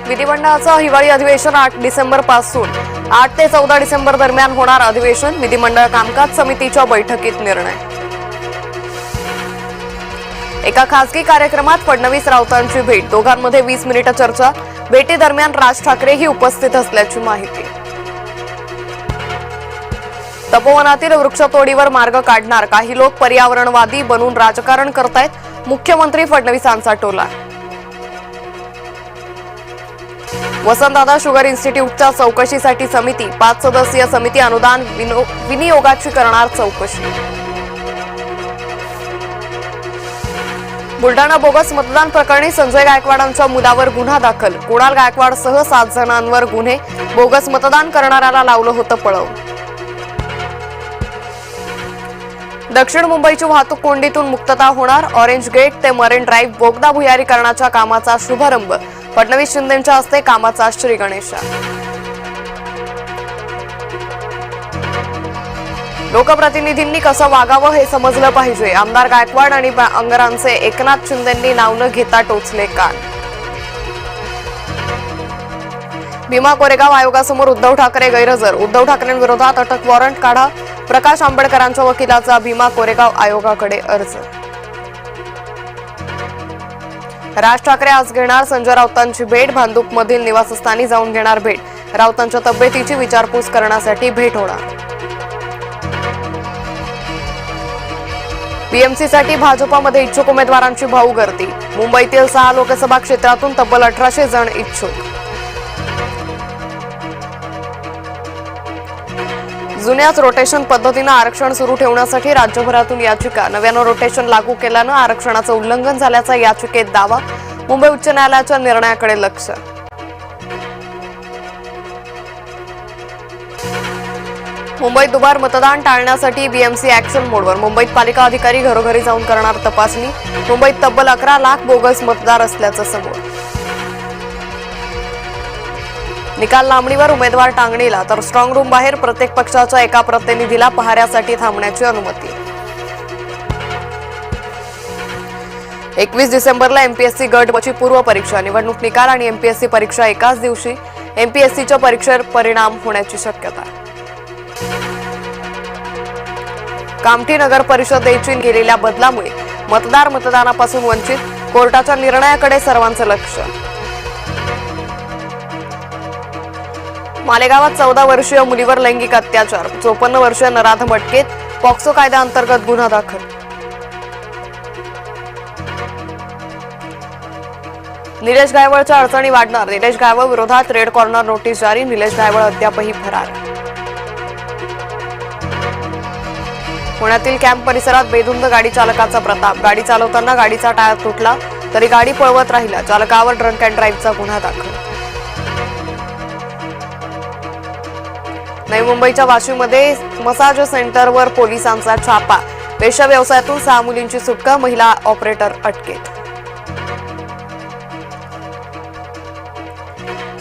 विधिमंडळाचं हिवाळी अधिवेशन 8 डिसेंबर पासून 8 ते 14 डिसेंबर दरम्यान होणार अधिवेशन. विधिमंडळ कामकाज समितीच्या बैठकीत निर्णय. एका खासगी कार्यक्रमात फडणवीस राऊतांची भेट. दोघांमध्ये 20 मिनिटं चर्चा. भेटीदरम्यान राज ठाकरेही उपस्थित असल्याची माहिती. तपोवनातील वृक्षतोडीवर मार्ग काढणार. काही लोक पर्यावरणवादी बनून राजकारण करतायत. मुख्यमंत्री फडणवीसांचा टोला. वसंतदादा शुगर इन्स्टिट्यूटच्या चौकशीसाठी समिती. 5 सदस्यीय समिती अनुदान विनियोगाची करणार चौकशी. बुलढाणा बोगस मतदान प्रकरणी संजय गायकवाडांच्या मुलावर गुन्हा दाखल. कुणाल गायकवाडसह 7 जणांवर गुन्हे. बोगस मतदान करणाऱ्याला लावलं होतं पळवून. दक्षिण मुंबईची वाहतूक कोंडीतून मुक्तता होणार. ऑरेंज गेट ते मरीन ड्राईव्ह बोगदा भुयारीकरणाच्या कामाचा शुभारंभ. फडणवीस शिंदेंच्या हस्ते कामाचा श्रीगणेशा. लोकप्रतिनिधींनी कसं वागावं हे समजलं पाहिजे. आमदार गायकवाड आणि अंगरांचे एकनाथ शिंदेंनी नाव न घेता टोचले कान. भीमा कोरेगाव आयोगासमोर उद्धव ठाकरे गैरहजर. उद्धव ठाकरेंविरोधात अटक वॉरंट काढा. प्रकाश आंबेडकरांच्या वकिलाचा भीमा कोरेगाव आयोगाकडे अर्ज. राज ठाकरे आज घेणार संजय राऊतांची भेट. भांडूपमधील निवासस्थानी जाऊन घेणार भेट. राऊतांच्या तब्येतीची विचारपूस करण्यासाठी भेट होणार. बीएमसीसाठी भाजपामध्ये इच्छुक उमेदवारांची भाऊ गर्दी. मुंबईतील 6 लोकसभा क्षेत्रातून तब्बल 1800 जण इच्छुक. जुन्याच रोटेशन पद्धतीनं आरक्षण सुरू ठेवण्यासाठी राज्यभरातून याचिका. नव्यानं रोटेशन लागू केल्यानं आरक्षणाचं उल्लंघन झाल्याचा याचिकेत दावा. मुंबई उच्च न्यायालयाच्या निर्णयाकडे लक्ष. मुंबईत दुबार मतदान टाळण्यासाठी बीएमसी ऍक्शन मोडवर. मुंबईत पालिका अधिकारी घरोघरी जाऊन करणार तपासणी. मुंबईत तब्बल 11 लाख बोगस मतदार असल्याचं समोर. निकाल लांबणीवर उमेदवार टांगणीला तर स्ट्रॉंग रूम बाहेर प्रत्येक पक्षाच्या एका प्रतिनिधीला पहाऱ्यासाठी थांबण्याची अनुमती. 21 डिसेंबरला एमपीएससी गटची पूर्व परीक्षा. निवडणूक निकाल आणि एमपीएससी परीक्षा एकाच दिवशी. एमपीएससीच्या परीक्षेवर परिणाम होण्याची शक्यता. कामठी नगर परिषदेची केलेल्या बदलामुळे मतदार मतदानापासून वंचित. कोर्टाच्या निर्णयाकडे सर्वांचं लक्ष. मालेगावात 14 वर्षीय मुलीवर लैंगिक अत्याचार. 54 वर्षीय नराधम अटकेत. पॉक्सो कायद्याअंतर्गत गुन्हा दाखल. निलेश गायवळच्या अडचणी वाढणार. निलेश गायवळ विरोधात रेड कॉर्नर नोटीस जारी. निलेश गायवळ अद्यापही फरार. पुण्यातील कॅम्प परिसरात बेधुंद गाडी चालकाचा प्रताप. गाडी चालवताना गाडीचा टायर तुटला तरी गाडी पळवत राहिला. चालकावर ड्रंक अँड ड्राईव्हचा गुन्हा दाखल. नवी मुंबईच्या वाशीमध्ये मसाज सेंटरवर पोलिसांचा छापा. वेश्या व्यवसायातून 6 मुलींची सुटका. महिला ऑपरेटर अटकेत.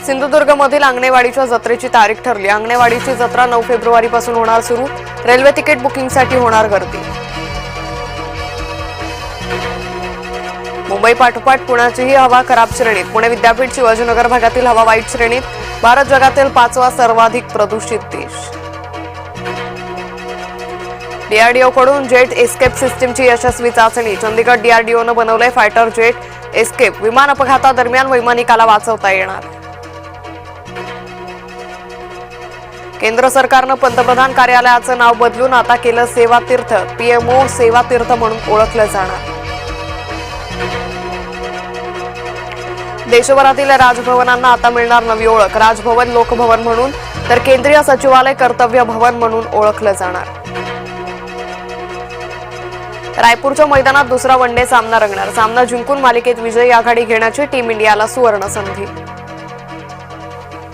सिंधुदुर्गमधील अंगणेवाडीच्या जत्रेची तारीख ठरली. अंगणेवाडीची जत्रा 9 फेब्रुवारीपासून होणार सुरू. रेल्वे तिकीट बुकिंगसाठी होणार गर्दी. मुंबई पाठोपाठ पुण्याचीही हवा खराब श्रेणीत. पुणे विद्यापीठ शिवाजीनगर भागातील हवा वाईट श्रेणीत. भारत जगातील 5वा सर्वाधिक प्रदूषित देश. डीआरडीओकडून जेट एस्केप सिस्टीमची यशस्वी चाचणी. चंदीगड डीआरडीओनं बनवलंय फायटर जेट एस्केप. विमान अपघातादरम्यान वैमानिकाला वाचवता येणार. केंद्र सरकारनं पंतप्रधान कार्यालयाचं नाव बदलून आता केलं सेवा तीर्थ. पीएमओ सेवा तीर्थ म्हणून ओळखलं जाणार. देशभरातील राजभवनांना आता मिळणार नवी ओळख. राजभवन लोकभवन म्हणून तर केंद्रीय सचिवालय कर्तव्य भवन म्हणून ओळखलं जाणार. रायपूरच्या मैदानात दुसरा वनडे सामना रंगणार. सामना जिंकून मालिकेत विजयी आघाडी घेण्याची टीम इंडियाला सुवर्ण संधी.